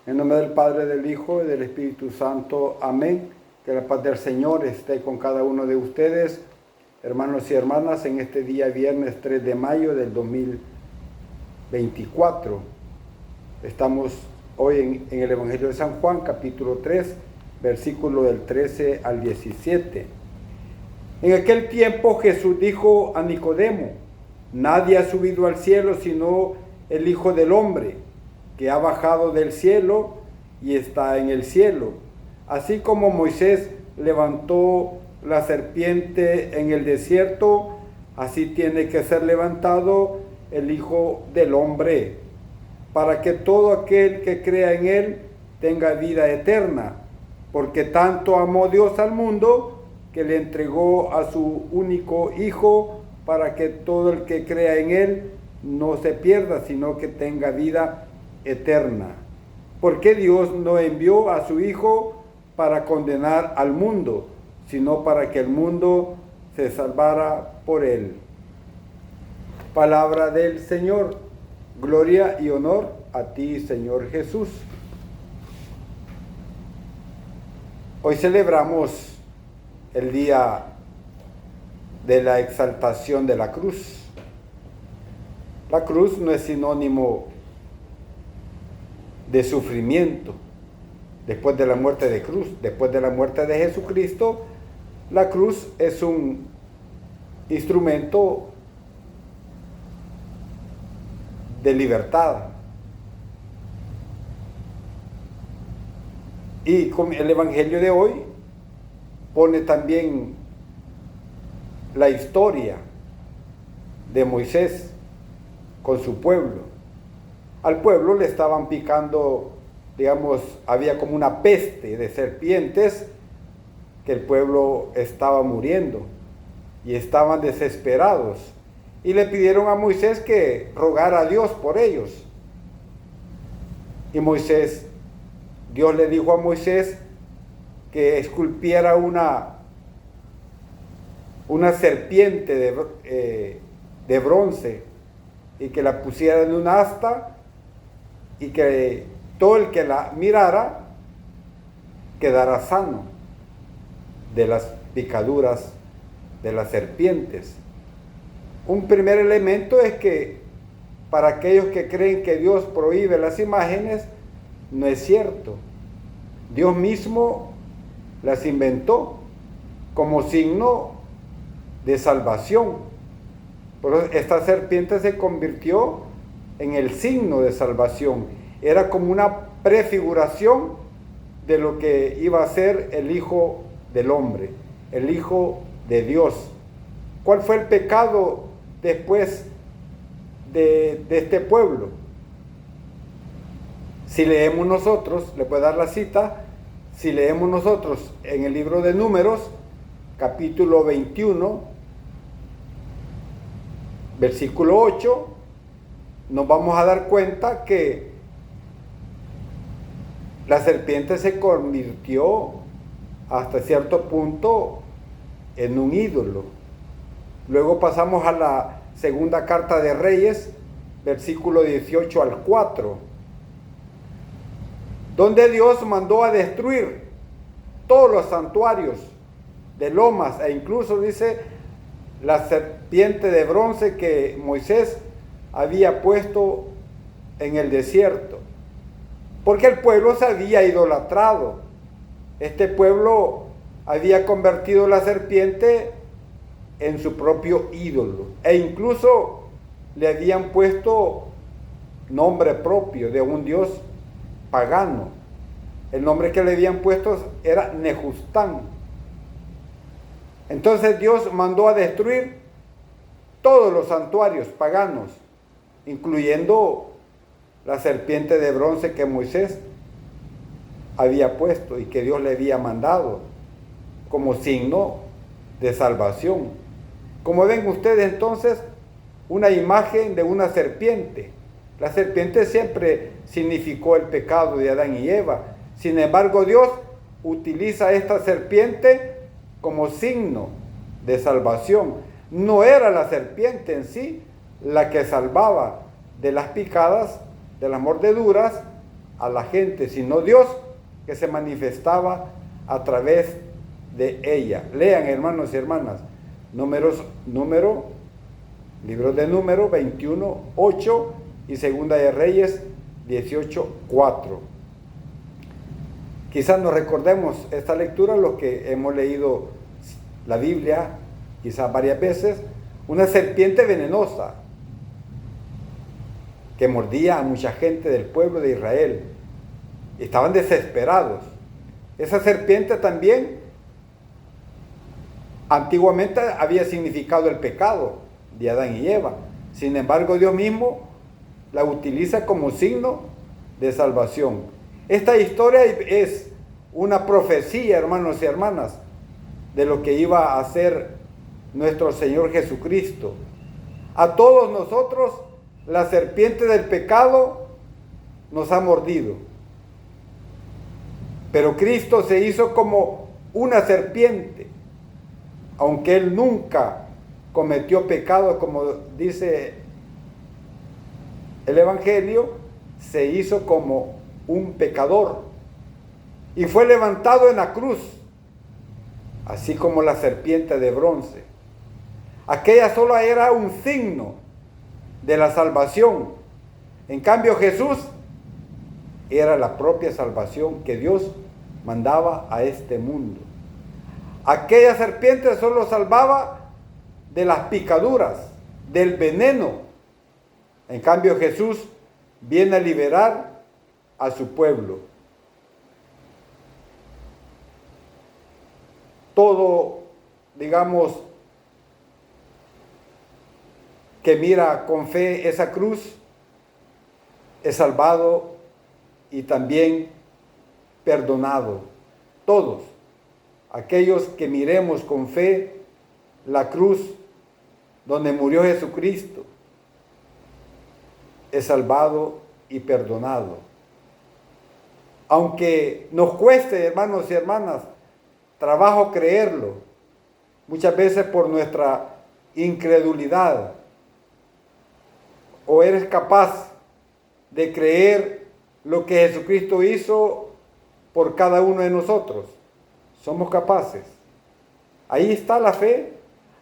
En nombre del Padre, del Hijo y del Espíritu Santo. Amén. Que la paz del Señor esté con cada uno de ustedes, hermanos y hermanas, en este día viernes 3 de mayo del 2024. Estamos hoy en el Evangelio de San Juan, capítulo 3, versículo del 13 al 17. En aquel tiempo Jesús dijo a Nicodemo: nadie ha subido al cielo sino el Hijo del Hombre, que ha bajado del cielo y está en el cielo. Así como Moisés levantó la serpiente en el desierto, así tiene que ser levantado el Hijo del Hombre, para que todo aquel que crea en él tenga vida eterna, porque tanto amó Dios al mundo que le entregó a su único Hijo, para que todo el que crea en él no se pierda, sino que tenga vida eterna. Porque Dios no envió a su Hijo para condenar al mundo, sino para que el mundo se salvara por él. Palabra del Señor. Gloria y honor a ti, Señor Jesús. Hoy celebramos el día de la exaltación de la cruz. La cruz no es sinónimo de sufrimiento. Después de la muerte de cruz, después de la muerte de Jesucristo, la cruz es un instrumento de libertad. Y con el Evangelio de hoy pone también la historia de Moisés con su pueblo. Al pueblo le estaban picando, digamos, había como una peste de serpientes, que el pueblo estaba muriendo y estaban desesperados. Y le pidieron a Moisés que rogara a Dios por ellos. Y Dios le dijo a Moisés que esculpiera una serpiente de bronce y que la pusiera en un asta, y que todo el que la mirara quedara sano de las picaduras de las serpientes. Un primer elemento es que para aquellos que creen que Dios prohíbe las imágenes, no es cierto. Dios mismo las inventó como signo de salvación. Por eso esta serpiente se convirtió en el signo de salvación. Era como una prefiguración de lo que iba a ser el Hijo del Hombre, el Hijo de Dios. ¿Cuál fue el pecado después de este pueblo? Si leemos nosotros, le voy a dar la cita, si leemos nosotros en el libro de Números, capítulo 21, versículo 8, nos vamos a dar cuenta que la serpiente se convirtió hasta cierto punto en un ídolo. Luego pasamos a la segunda carta de Reyes, versículo 18 al 4, donde Dios mandó a destruir todos los santuarios de lomas, e incluso dice la serpiente de bronce que Moisés había puesto en el desierto, porque el pueblo se había idolatrado. Este pueblo había convertido la serpiente en su propio ídolo, e incluso le habían puesto nombre propio de un dios pagano. El nombre que le habían puesto era Nejustán. Entonces Dios mandó a destruir todos los santuarios paganos, incluyendo la serpiente de bronce que Moisés había puesto y que Dios le había mandado como signo de salvación. Como ven ustedes entonces, una imagen de una serpiente. La serpiente siempre significó el pecado de Adán y Eva. Sin embargo, Dios utiliza esta serpiente como signo de salvación. No era la serpiente en sí la que salvaba de las picadas, de las mordeduras a la gente, sino Dios que se manifestaba a través de ella. Lean, hermanos y hermanas, libro de Números 21:8 y Segunda de Reyes 18:4. Quizás nos recordemos esta lectura, los que hemos leído la Biblia quizás varias veces. Una serpiente venenosa que mordía a mucha gente del pueblo de Israel. Estaban desesperados. Esa serpiente también antiguamente había significado el pecado de Adán y Eva. Sin embargo, Dios mismo la utiliza como signo de salvación. Esta historia es una profecía, hermanos y hermanas, de lo que iba a hacer nuestro Señor Jesucristo. A todos nosotros, la serpiente del pecado nos ha mordido. Pero Cristo se hizo como una serpiente, aunque Él nunca cometió pecado, como dice el Evangelio, se hizo como un pecador y fue levantado en la cruz, así como la serpiente de bronce. Aquella solo era un signo de la salvación. En cambio, Jesús era la propia salvación que Dios mandaba a este mundo. Aquella serpiente solo salvaba de las picaduras, del veneno. En cambio, Jesús viene a liberar a su pueblo. Todo, digamos, que mira con fe esa cruz, es salvado y también perdonado. Todos aquellos que miremos con fe la cruz donde murió Jesucristo, es salvado y perdonado. Aunque nos cueste, hermanos y hermanas, trabajo creerlo, muchas veces por nuestra incredulidad, o eres capaz de creer lo que Jesucristo hizo por cada uno de nosotros. Somos capaces. Ahí está la fe,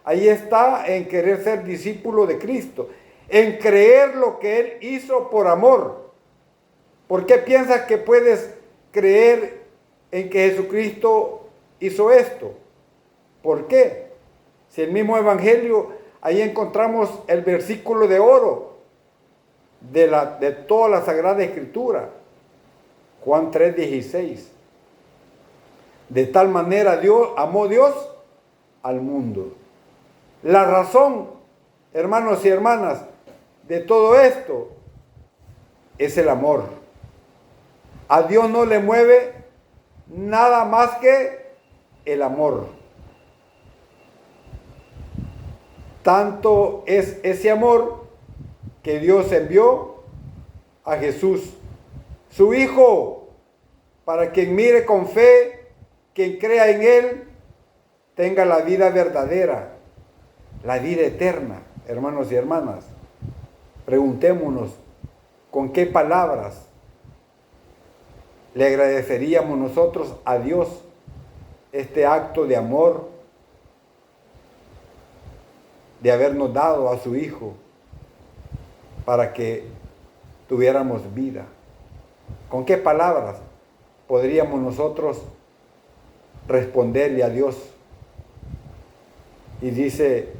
ahí está en querer ser discípulo de Cristo, en creer lo que Él hizo por amor. ¿Por qué piensas que puedes creer en que Jesucristo hizo esto? ¿Por qué? Si el mismo Evangelio, ahí encontramos el versículo de oro de toda la Sagrada Escritura, Juan 3:16. De tal manera amó Dios al mundo. La razón, hermanos y hermanas, de todo esto es el amor. A Dios no le mueve nada más que el amor. Tanto es ese amor que Dios envió a Jesús, su Hijo, para quien mire con fe, quien crea en Él, tenga la vida verdadera, la vida eterna. Hermanos y hermanas, preguntémonos con qué palabras le agradeceríamos nosotros a Dios este acto de amor, de habernos dado a su Hijo para que tuviéramos vida. ¿Con qué palabras podríamos nosotros responderle a Dios? Y dice,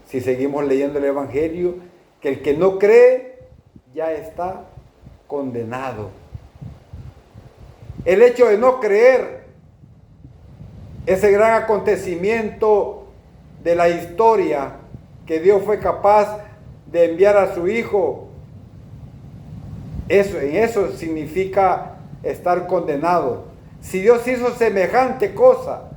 si seguimos leyendo el Evangelio, que el que no cree ya está condenado. El hecho de no creer, ese gran acontecimiento de la historia, que Dios fue capaz de enviar a su Hijo, en eso significa estar condenado. Si Dios hizo semejante cosa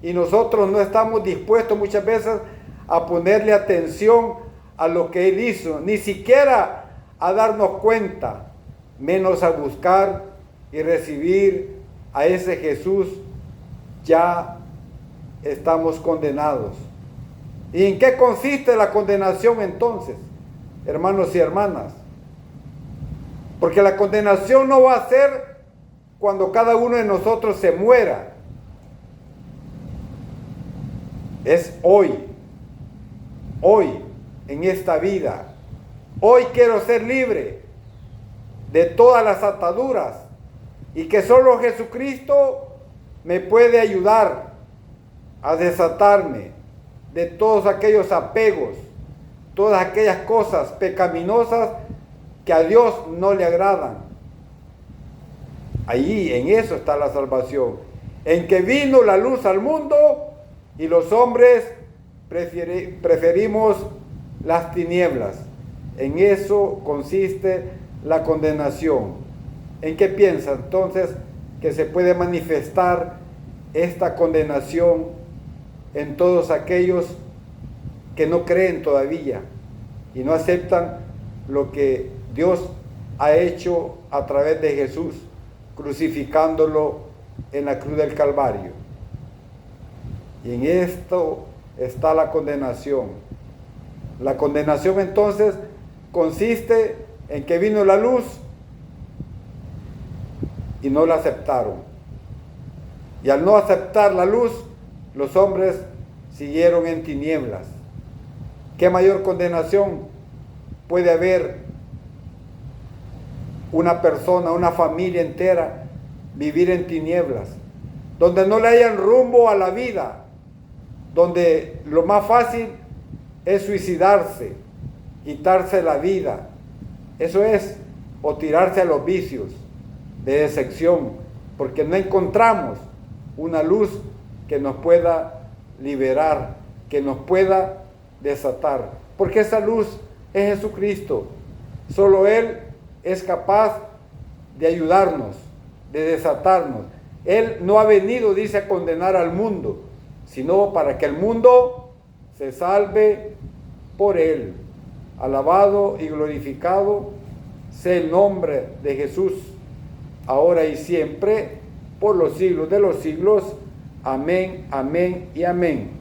y nosotros no estamos dispuestos muchas veces a ponerle atención a lo que Él hizo, ni siquiera a darnos cuenta, menos a buscar y recibir a ese Jesús, ya estamos condenados. ¿Y en qué consiste la condenación entonces, hermanos y hermanas? Porque la condenación no va a ser cuando cada uno de nosotros se muera. Es hoy, en esta vida. Hoy quiero ser libre de todas las ataduras y que solo Jesucristo me puede ayudar a desatarme de todos aquellos apegos, todas aquellas cosas pecaminosas que a Dios no le agradan. Allí, en eso está la salvación, en que vino la luz al mundo y los hombres preferimos las tinieblas. En eso consiste la condenación. ¿En qué piensa entonces que se puede manifestar esta condenación en todos aquellos que no creen todavía y no aceptan lo que Dios ha hecho a través de Jesús, crucificándolo en la cruz del Calvario? Y en esto está la condenación. La condenación entonces consiste en que vino la luz y no la aceptaron. Y al no aceptar la luz, los hombres siguieron en tinieblas. ¿Qué mayor condenación puede haber una persona, una familia entera, vivir en tinieblas, donde no le hayan rumbo a la vida, donde lo más fácil es suicidarse, quitarse la vida? Eso es, o tirarse a los vicios de decepción, porque no encontramos una luz que nos pueda liberar, que nos pueda desatar, porque esa luz es Jesucristo. Solo Él es capaz de ayudarnos, de desatarnos. Él no ha venido, dice, a condenar al mundo, sino para que el mundo se salve por Él. Alabado y glorificado sea el nombre de Jesús, ahora y siempre, por los siglos de los siglos. Amén, amén y amén.